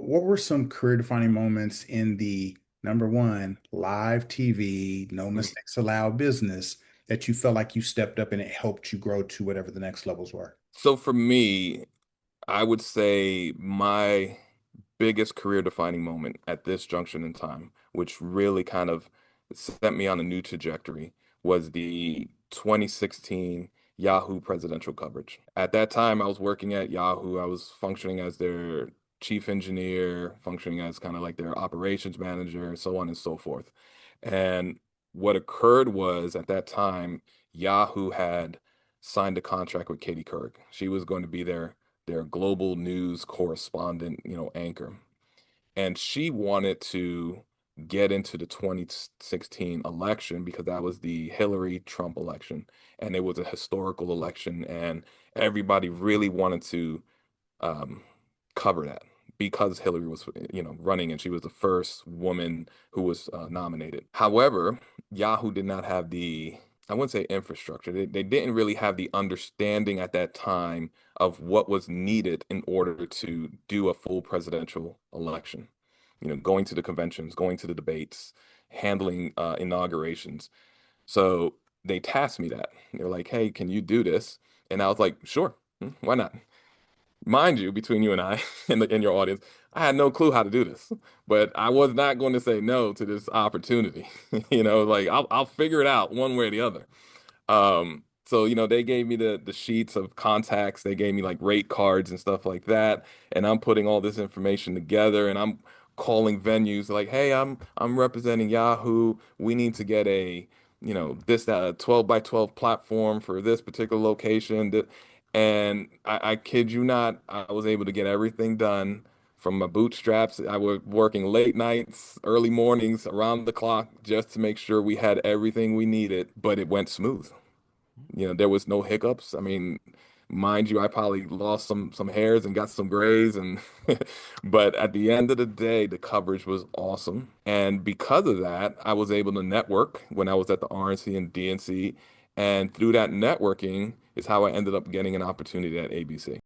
what were some career defining moments in the number one, live TV, no Mhm. mistakes allowed business that you felt like you stepped up and it helped you grow to whatever the next levels were? So for me, I would say my biggest career defining moment at this junction in time, which really kind of set me on a new trajectory, was the 2016 Yahoo presidential coverage. At that time, I was working at Yahoo. I was functioning as their chief engineer, functioning as kind of like their operations manager, so on and so forth. And what occurred was at that time, Yahoo had signed a contract with Katie Couric. She was going to be their global news correspondent, anchor. And she wanted to get into the 2016 election because that was the Hillary Trump election. And it was a historical election. And everybody really wanted to um, cover that because Hillary was, running and she was the first woman who was nominated. However, Yahoo did not have I wouldn't say infrastructure. They didn't really have the understanding at that time of what was needed in order to do a full presidential election. Going to the conventions, going to the debates, handling inaugurations. So they tasked me that. They're like, "Hey, can you do this?" And I was like, "Sure, why not?" Mind you, between you and I and in your audience, I had no clue how to do this, but I was not going to say no to this opportunity. Like I'll figure it out one way or the other. So they gave me the sheets of contacts. They gave me like rate cards and stuff like that, and I'm putting all this information together, and I'm calling venues like, "Hey, I'm representing Yahoo. We need to get a this 12 by 12 platform for this particular location." And I kid you not, I was able to get everything done from my bootstraps. I was working late nights, early mornings, around the clock just to make sure we had everything we needed, but it went smooth. There was no hiccups. I mean, mind you, I probably lost some hairs and got some grays and but at the end of the day, the coverage was awesome. And because of that, I was able to network when I was at the RNC and DNC. And through that networking is how I ended up getting an opportunity at ABC.